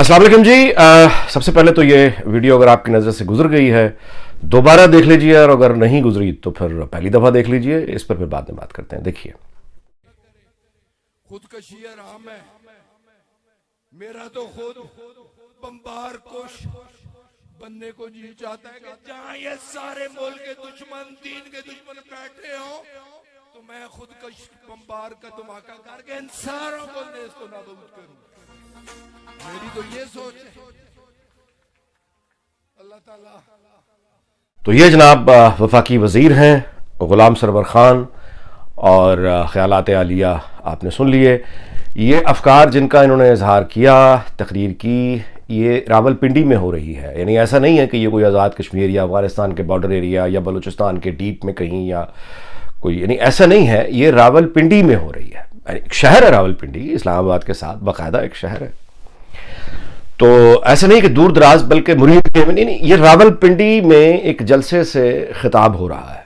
अस्सलाम वालेकुम जी। सबसे पहले तो ये वीडियो अगर आपकी नज़र से गुजर गई है दोबारा देख लीजिए, और अगर नहीं गुजरी तो फिर पहली दफ़ा देख लीजिए। इस पर फिर बाद में बात करते हैं। देखिए, खुदकशी आराम है, मेरा तो खुद बम्बार कुश बनने को जी चाहता है कि जहां ये सारे मुल्क के दुश्मन, दीन के दुश्मन बैठे हो तो मैं खुदकश बम्बार का धमाका करके इन सारों को नेस्त नाबूद करूं। मेरी तो ये सोच है। अल्लाह ताला। तो ये जनाब वफाकी वज़ीर हैं गुलाम सरवर ख़ान, और ख़यालात आलिया आपने सुन लिए। ये अफ़कार जिनका इन्होंने इजहार किया, तकरीर की, ये रावलपिंडी में हो रही है। यानी ऐसा नहीं है कि ये कोई आज़ाद कश्मीर या अफ़गानिस्तान के बॉर्डर एरिया या बलूचिस्तान के डीप में कहीं या कोई, यानी ऐसा नहीं है। ये रावलपिंडी में हो रही है। एक शहर है रावलपिंडी, इस्लामाबाद के साथ बाकायदा एक शहर है। तो ऐसा नहीं कि दूर दराज, बल्कि मुरीद में नहीं, ये रावलपिंडी में एक जलसे से खिताब हो रहा है।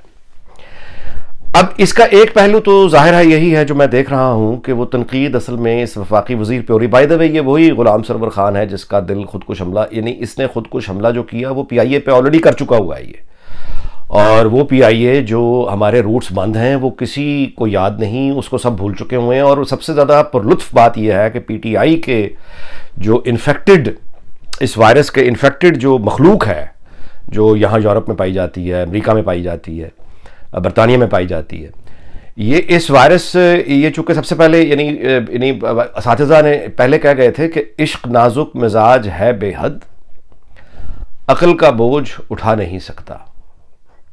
अब इसका एक पहलू तो जाहिर है यही है जो मैं देख रहा हूं कि वो तनकीद असल में इस वफाकी वज़ीर पे हो रही। बाय द वे, ये वही गुलाम सरवर ख़ान है जिसका दिल खुदकुश हमला, यानी इसने खुदकुश हमला जो किया वो PIA पे ऑलरेडी कर चुका हुआ है ये। और वो PIA जो हमारे रूट्स बंद हैं वो किसी को याद नहीं, उसको सब भूल चुके हुए हैं। और सबसे ज़्यादा पुरलुत्फ़ बात यह है कि PTI के जो इन्फेक्टेड, इस वायरस के इन्फेक्टेड जो मखलूक है, जो यहाँ यूरोप में पाई जाती है, अमेरिका में पाई जाती है, बरतानिया में पाई जाती है, ये इस वायरस, ये चूँकि सबसे पहले यानी असातिज़ा ने पहले कह गए थे कि इश्क नाजुक मिजाज है बेहद, अक़ल का बोझ उठा नहीं सकता।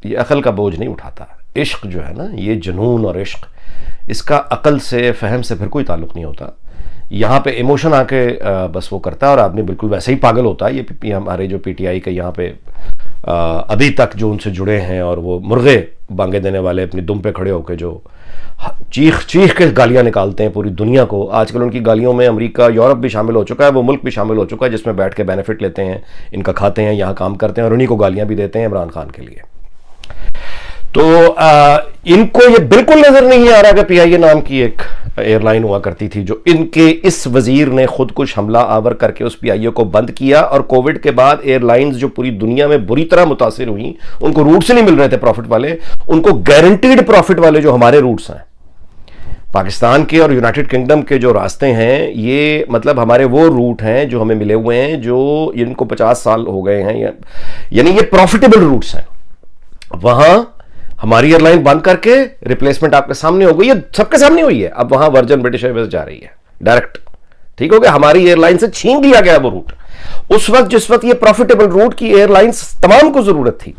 ये अक़ल का बोझ नहीं उठाता। इश्क जो है ना, ये जुनून और इश्क, इसका अक़ल से, फ़हम से फिर कोई ताल्लुक़ नहीं होता। यहाँ पे इमोशन आके बस वो करता है और आदमी बिल्कुल वैसे ही पागल होता है। ये हमारे जो PTI के यहाँ पे अभी तक जो उनसे जुड़े हैं, और वो मुर्गे बांगे देने वाले अपनी दुम पे खड़े होकर जो चीख चीख के गालियाँ निकालते हैं पूरी दुनिया को। आजकल उनकी गालियों में अमेरिका, यूरोप भी शामिल हो चुका है, वो मुल्क भी शामिल हो चुका है जिसमें बैठ के बेनिफिट लेते हैं, इनका खाते हैं, यहाँ काम करते हैं, और उन्हीं को गालियाँ भी देते हैं इमरान खान के लिए। तो इनको ये बिल्कुल नजर नहीं आ रहा कि PIA नाम की एक एयरलाइन हुआ करती थी जो इनके इस वजीर ने खुद कुछ हमला आवर करके उस PIA को बंद किया। और कोविड के बाद एयरलाइंस जो पूरी दुनिया में बुरी तरह मुतासिर हुई, उनको रूट से नहीं मिल रहे थे प्रॉफिट वाले, उनको गारंटीड प्रॉफिट वाले जो हमारे रूट्स हैं, पाकिस्तान के और यूनाइटेड किंगडम के जो रास्ते हैं, ये मतलब हमारे वो रूट हैं जो हमें मिले हुए हैं, जो इनको 50 साल हो गए हैं, यानी ये प्रॉफिटेबल रूट्स हैं। वहां हमारी एयरलाइन बंद करके रिप्लेसमेंट आपके सामने हो गई है, सबके सामने हुई है। अब वहां वर्जन ब्रिटिश एयरवेज जा रही है डायरेक्ट, ठीक हो गया। हमारी एयरलाइन से छीन लिया गया वो रूट उस वक्त जिस वक्त ये प्रॉफिटेबल रूट की एयरलाइंस तमाम को जरूरत थी,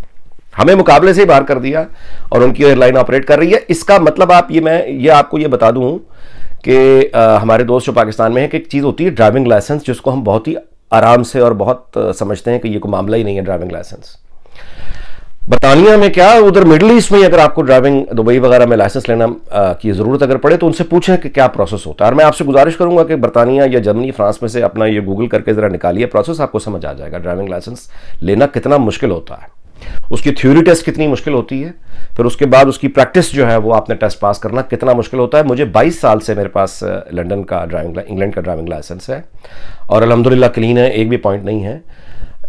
हमें मुकाबले से ही बाहर कर दिया और उनकी एयरलाइन ऑपरेट कर रही है। इसका मतलब आप मैं ये आपको ये बता दूं कि हमारे दोस्त जो पाकिस्तान में है कि एक चीज होती है ड्राइविंग लाइसेंस, जिसको हम बहुत ही आराम से और बहुत समझते हैं कि ये कोई मामला ही नहीं है ड्राइविंग लाइसेंस। बरतानिया में क्या, उधर मिडल ईस्ट में अगर आपको ड्राइविंग, दुबई वगैरह में लाइसेंस लेना की ज़रूरत अगर पड़े तो उनसे पूछें कि क्या प्रोसेस होता है। और मैं आपसे गुजारिश करूंगा कि बरतानिया या जर्मनी, फ्रांस में से अपना ये गूगल करके ज़रा निकालिए प्रोसेस, आपको समझ आ जाएगा ड्राइविंग लाइसेंस लेना कितना मुश्किल होता है, उसकी थ्योरी टेस्ट कितनी मुश्किल होती है, फिर उसके बाद उसकी प्रैक्टिस जो है वो आपने टेस्ट पास करना कितना मुश्किल होता है। मुझे 22 साल से मेरे पास लंदन का ड्राइविंग, इंग्लैंड का ड्राइविंग लाइसेंस है और अल्हम्दुलिल्लाह क्लीन है, एक भी पॉइंट नहीं है।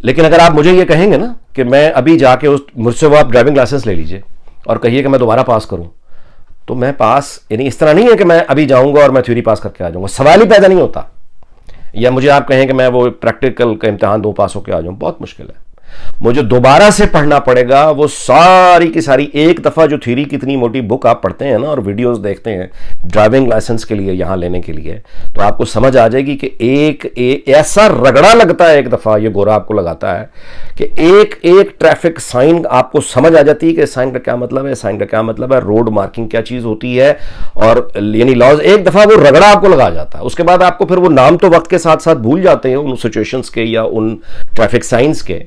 लेकिन अगर आप मुझे ये कहेंगे ना कि मैं अभी जाके मुझसे वो आप ड्राइविंग लाइसेंस ले लीजिए और कहिए कि मैं दोबारा पास करूं, तो मैं पास, यानी इस तरह नहीं है कि मैं अभी जाऊंगा और मैं थ्योरी पास करके आ जाऊंगा, सवाल ही पैदा नहीं होता। या मुझे आप कहें कि मैं वो प्रैक्टिकल का इम्तिहान 2 पास होकर आ जाऊं, बहुत मुश्किल है। मुझे दोबारा से पढ़ना पड़ेगा वो सारी की सारी। एक दफ़ा जो थ्योरी की इतनी मोटी बुक आप पढ़ते हैं ना और वीडियोस देखते हैं ड्राइविंग लाइसेंस के लिए यहाँ लेने के लिए, तो आपको समझ आ जाएगी कि एक ऐसा रगड़ा लगता है, एक दफ़ा ये गोरा आपको लगाता है कि एक एक ट्रैफिक साइन आपको समझ आ जाती है कि साइन का क्या मतलब है, साइन का क्या मतलब है, रोड मार्किंग क्या चीज़ होती है, और यानी लॉज। एक दफ़ा वो रगड़ा आपको लगा जाता है, उसके बाद आपको फिर वो नाम तो वक्त के साथ साथ भूल जाते हैं उन सिचुएशंस के या उन ट्रैफिक साइंस के,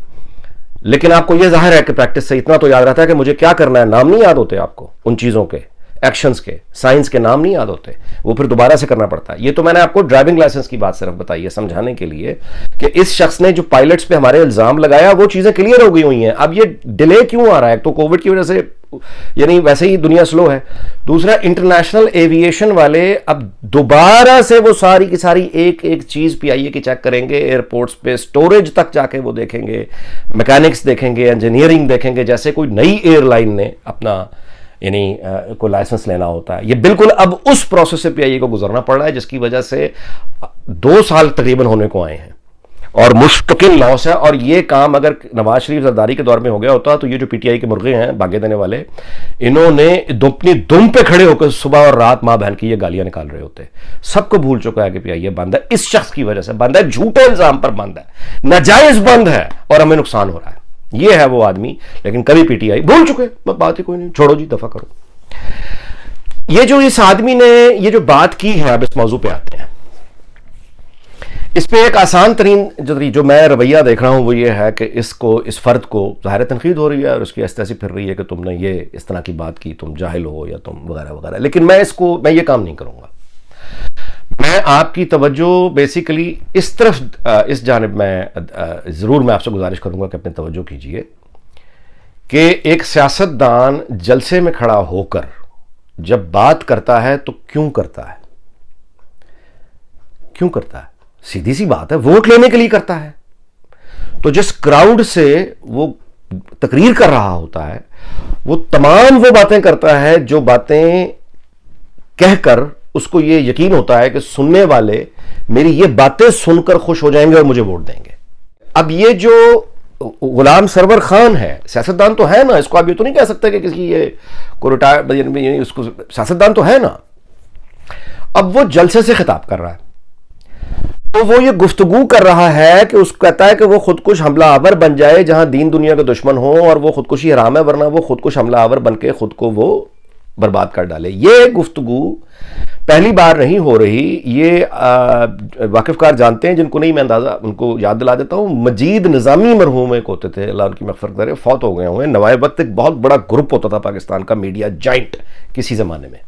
लेकिन आपको यह जाहिर है कि प्रैक्टिस से इतना तो याद रहता है कि मुझे क्या करना है। नाम नहीं याद होते आपको उन चीज़ों के, एक्शंस के, साइंस के नाम नहीं याद होते, वो फिर दोबारा से करना पड़ता है। ये तो मैंने आपको ड्राइविंग लाइसेंस की बात सिर्फ बताई है समझाने के लिए कि इस शख्स ने जो पायलट्स पे हमारे इल्जाम लगाया वो चीजें क्लियर हो गई हुई हैं। अब ये डिले क्यों आ रहा है? तो कोविड की वजह से, यानी वैसे ही दुनिया स्लो है। दूसरा, इंटरनेशनल एविएशन वाले अब दोबारा से वो सारी की सारी एक एक चीज पीआईए की चेक करेंगे, एयरपोर्ट्स पे स्टोरेज तक जाके वो देखेंगे, मैकेनिक्स देखेंगे, इंजीनियरिंग देखेंगे, जैसे कोई नई एयरलाइन ने अपना यानी को लाइसेंस लेना होता है। ये बिल्कुल अब उस प्रोसेस से पीआईए को गुजरना पड़ रहा है, जिसकी वजह से 2 साल तकरीबन होने को आए हैं और मुश्तकिल लॉस है। और ये काम अगर नवाज शरीफ जरदारी के दौर में हो गया होता तो ये जो पीटीआई के मुर्गे हैं भागे देने वाले, इन्होंने अपनी दुम पे खड़े होकर सुबह और रात मां बहन की ये गालियां निकाल रहे होते। सबको भूल चुका है कि पीआईए बंद है, इस शख्स की वजह से बंद है, झूठे इल्जाम पर बंद है, नाजायज बंद है और हमें नुकसान हो रहा है। ये है वो आदमी। लेकिन कभी पीटीआई भूल चुके, बात ही कोई नहीं, छोड़ो जी, दफा करो। ये जो इस आदमी ने ये जो बात की है, अब इस मौजू पे आते हैं। इस पे एक आसान तरीन जो मैं रवैया देख रहा हूं वो ये है कि इसको, इस फर्द को ज़ाहिर तनकीद हो रही है और उसकी ऐसी फिर रही है कि तुमने ये इस तरह की बात की, तुम जाहिल हो या तुम वगैरह वगैरह। लेकिन मैं ये काम नहीं करूंगा। मैं आपकी तवज्जो बेसिकली इस तरफ, इस जानिब में ज़रूर मैं आपसे गुजारिश करूंगा कि अपनी तवज्जो कीजिए कि एक सियासतदान जलसे में खड़ा होकर जब बात करता है तो क्यों करता है? क्यों करता है? सीधी सी बात है, वोट लेने के लिए करता है। तो जिस क्राउड से वो तकरीर कर रहा होता है, वो तमाम वो बातें करता है जो बातें कहकर उसको ये यकीन होता है कि सुनने वाले मेरी ये बातें सुनकर खुश हो जाएंगे और मुझे वोट देंगे। अब ये जो गुलाम सरवर खान है, सियासतदान तो है ना, इसको आप ये तो नहीं कह सकते कि किसी ये को रिटायर, उसको सियासतदान तो है ना। अब वो जलसे से खिताब कर रहा है, तो वो ये गुफ्तगू कर रहा है कि उसको कहता है कि वो खुदकुश हमलावर बन जाए जहां दीन दुनिया के दुश्मन हो, और वो खुदकुशी हराम है, वरना वो खुदकुश हमलावर बन के खुद को वो बर्बाद कर डाले। ये गुफ्तगू पहली बार नहीं हो रही। ये वाकिफकार जानते हैं, जिनको नहीं मैं अंदाजा उनको याद दिला देता हूं। मजीद निज़ामी मरहूम एक होते थे, अल्लाह उनकी मग़फ़िरत करे, फौत हो गए हुए। नवाए वक्त एक बहुत बड़ा ग्रुप होता था पाकिस्तान का, मीडिया जाइंट किसी ज़माने में,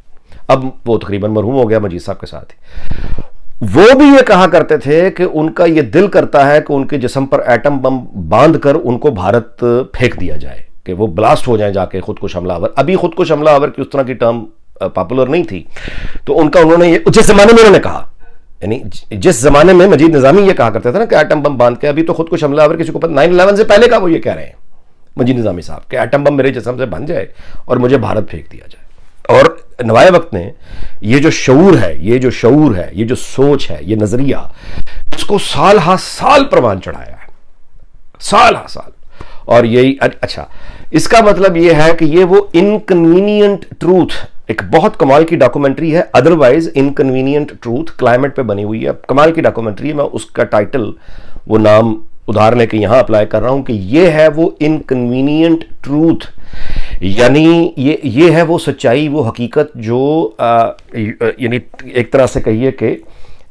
अब वो तकरीबन मरहूम हो गया मजीद साहब के साथ ही। वो भी ये कहा करते थे कि उनका ये दिल करता है कि उनके जिस्म पर एटम बम बांध कर उनको भारत फेंक दिया जाए, कि वो ब्लास्ट हो जाए जाके खुदकुश हमलावर। अभी खुदकुश हमलावर की उस तरह की टर्म पॉपुलर नहीं थी, तो उन्होंने ये जिस जमाने में उन्होंने कहा, यानी जिस जमाने में मजीद निजामी ये कहा करते थे ना कि एटम बम बांध के, अभी तो खुदकुश हमलावर किसी को पता, 9/11 से पहले का वो ये कह रहे हैं मजीद निजामी साहब कि एटम बम मेरे जिस्म से बन जाए और मुझे भारत फेंक दिया जाए। और नवाए वक्त ने ये जो शऊर है, ये जो सोच है, ये नजरिया, इसको साल हा साल प्रवान चढ़ाया है, साल हा साल। और यही अच्छा, इसका मतलब यह है कि ये वो इनकन्वीनियंट ट्रूथ, एक बहुत कमाल की डॉक्यूमेंट्री है, अदरवाइज इनकन्वीनियंट ट्रूथ, क्लाइमेट पे बनी हुई है, कमाल की डॉक्यूमेंट्री है। मैं उसका टाइटल, वो नाम उधार लेके यहां अप्लाई कर रहा हूं कि ये है वो इनकन्वीनियंट ट्रूथ, यानी ये है वो सच्चाई, वो हकीकत जो यानी एक तरह से कहिए कि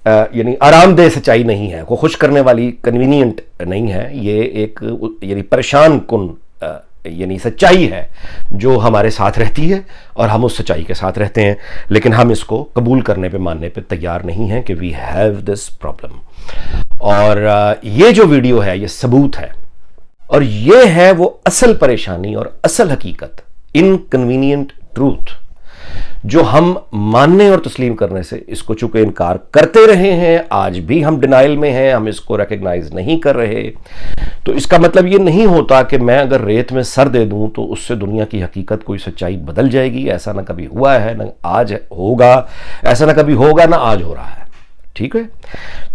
यानी आरामदेह सच्चाई नहीं है, वो खुश करने वाली, कन्वीनियंट नहीं है। ये एक यानी परेशान कुन यानी सच्चाई है जो हमारे साथ रहती है और हम उस सच्चाई के साथ रहते हैं, लेकिन हम इसको कबूल करने पे, मानने पे तैयार नहीं हैं कि वी हैव दिस प्रॉब्लम। और ये जो वीडियो है ये सबूत है, और ये है वो असल परेशानी और असल हकीकत, इनकन्वीनियंट ट्रूथ, जो हम मानने और तस्लीम करने से इसको चूंकि इनकार करते रहे हैं, आज भी हम डिनाइल में हैं, हम इसको रिकग्नाइज नहीं कर रहे। तो इसका मतलब ये नहीं होता कि मैं अगर रेत में सर दे दूं तो उससे दुनिया की हकीकत, कोई सच्चाई बदल जाएगी। ऐसा ना कभी हुआ है, ना आज होगा, ऐसा ना कभी होगा, ना आज हो रहा है। ठीक है,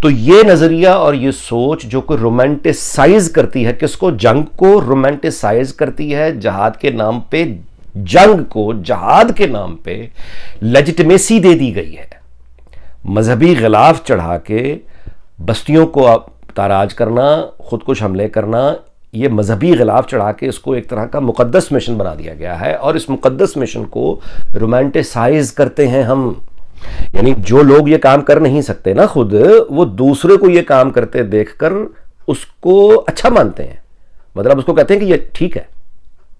तो ये नजरिया और ये सोच जो कि रोमांटिसाइज करती है, किसको? जंग को रोमांटिसाइज करती है, जहाद के नाम पे, जंग को जहाद के नाम पे लेजिटिमेसी दे दी गई है। मजहबी गिलाफ चढ़ा के बस्तियों को ताराज करना, खुदकुश हमले करना, ये मजहबी गिलाफ चढ़ा के इसको एक तरह का मुकद्दस मिशन बना दिया गया है, और इस मुकद्दस मिशन को रोमांटिसाइज करते हैं हम। यानी जो लोग ये काम कर नहीं सकते ना खुद, वो दूसरे को ये काम करते देखकर उसको अच्छा मानते हैं, मतलब उसको कहते हैं कि ये ठीक है,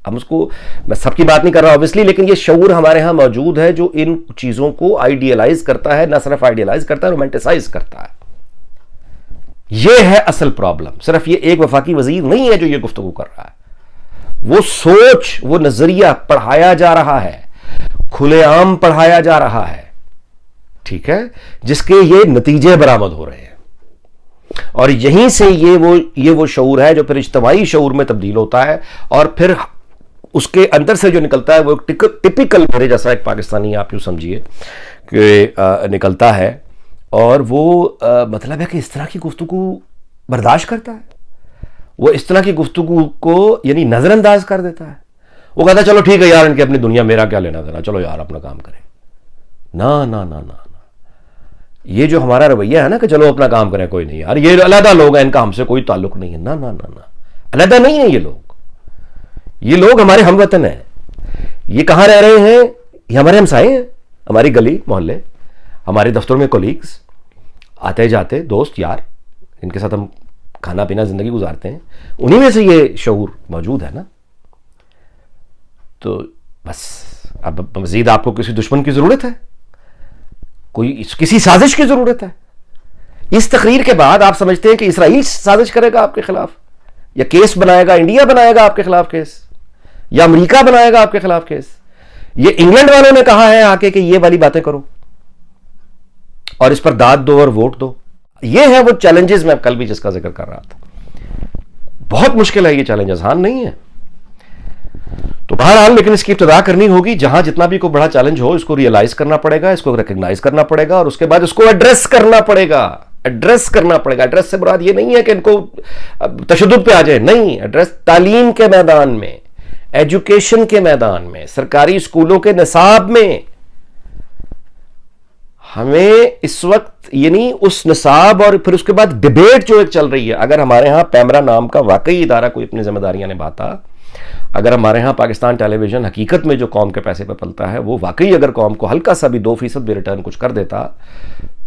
हम उसको, मैं सबकी बात नहीं कर रहा ऑब्वियसली, लेकिन ये शऊर हमारे यहां मौजूद है जो इन चीजों को आइडियलाइज करता है, ना सिर्फ आइडियलाइज करता है, रोमांटिसाइज करता है। ये है असल प्रॉब्लम। सिर्फ ये एक वफाकी वजीर नहीं है जो ये गुफ्तगू कर रहा है, वो सोच, वो नजरिया पढ़ाया जा रहा है, खुलेआम पढ़ाया जा रहा है, ठीक है, जिसके ये नतीजे बरामद हो रहे हैं। और यहीं से ये वो शऊर है जो फिर इज्तमाई शऊर में तब्दील होता है, और फिर उसके अंदर से जो निकलता है वो टिपिकल मेरे जैसा एक पाकिस्तानी, आप यूं समझिए कि निकलता है, और वो मतलब है कि इस तरह की गुफ्तगू बर्दाश्त करता है, वो इस तरह की गुफ्तगू को यानी नजरअंदाज कर देता है। वो कहता है चलो ठीक है यार, इनकी अपनी दुनिया, मेरा क्या लेना देना, चलो यार अपना काम करें। ना ना ना ना, ये जो हमारा रवैया है ना कि चलो अपना काम करें, कोई नहीं यार, ये अलहदा लोग हैं, इनका हमसे कोई ताल्लुक नहीं है। ना ना ना ना, अलहदा नहीं है ये लोग हमारे हमवतन हैं। ये कहां रह रहे हैं? ये हमारे हमसाए हैं, हमारी गली मोहल्ले, हमारे दफ्तरों में कोलीग्स, आते जाते दोस्त यार, इनके साथ हम खाना पीना जिंदगी गुजारते हैं, उन्हीं में से ये शऊर मौजूद है ना। तो बस अब मजीद आपको किसी दुश्मन की जरूरत है, किसी साजिश की जरूरत है? इस तकरीर के बाद आप समझते हैं कि इसराइल साजिश करेगा आपके खिलाफ, या केस बनाएगा, इंडिया बनाएगा आपके खिलाफ केस, या अमेरिका बनाएगा आपके खिलाफ केस? ये इंग्लैंड वालों ने कहा है आके कि ये वाली बातें करो और इस पर दाद दो और वोट दो। ये है वो चैलेंजेस, मैं कल भी जिसका जिक्र कर रहा था। बहुत मुश्किल है ये चैलेंज, आसान नहीं है। तो बहरहाल लेकिन इसकी इब्तिदा करनी होगी, जहां जितना भी कोई बड़ा चैलेंज हो इसको रियलाइज करना पड़ेगा, इसको रिकग्नाइज करना पड़ेगा, और उसके बाद इसको एड्रेस करना पड़ेगा। एड्रेस करना पड़ेगा। एड्रेस से मुराद ये नहीं है कि इनको तशद्दुद पे आ जाए, नहीं, एड्रेस तालीम के मैदान में, एजुकेशन के मैदान में, सरकारी स्कूलों के निसाब में। हमें इस वक्त यानी उस निसाब और फिर उसके बाद डिबेट जो एक चल रही है, अगर हमारे यहां पैमरा नाम का वाकई इदारा कोई अपनी जिम्मेदारियां निभाता, अगर हमारे यहां पाकिस्तान टेलीविजन हकीकत में जो कौम के पैसे पर पलता है वो वाकई अगर कौम को हल्का सा भी 2% भी रिटर्न कुछ कर देता,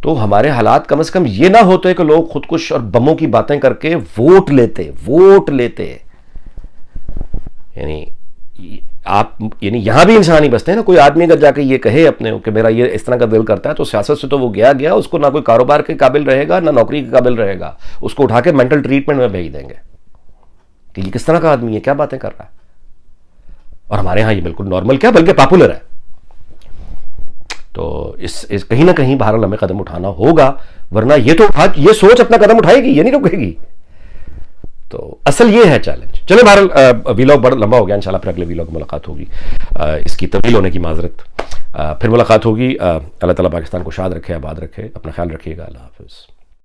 तो हमारे हालात कम से कम ये ना होते कि लोग खुदकुश और बमों की बातें करके वोट लेते। यानी आप यानी यहां भी इंसान ही बसते हैं ना। कोई आदमी अगर जाके ये कहे अपने कि मेरा ये इस तरह का दिल करता है, तो सियासत से तो वो गया, उसको ना कोई कारोबार के काबिल रहेगा, ना नौकरी के काबिल रहेगा, उसको उठा के मेंटल ट्रीटमेंट में भेज देंगे कि ये किस तरह का आदमी है, क्या बातें कर रहा है। और हमारे यहां ये बिल्कुल नॉर्मल क्या बल्कि पॉपुलर है। तो इस कहीं ना कहीं बहरहाल हमें कदम उठाना होगा, वरना ये सोच अपना कदम उठाएगी, ये नहीं रुकेगी। तो असल ये है चैलेंज। चलो बहरहाल वीलॉग बड़ा लंबा हो गया, इंशाल्लाह फिर अगले वीलॉग में मुलाकात होगी। इसकी तवील होने की माजरत, फिर मुलाकात होगी। अल्लाह ताला पाकिस्तान को शाद रखे, आबाद रखे, अपना ख्याल रखिएगा। अल्लाह हाफिज़।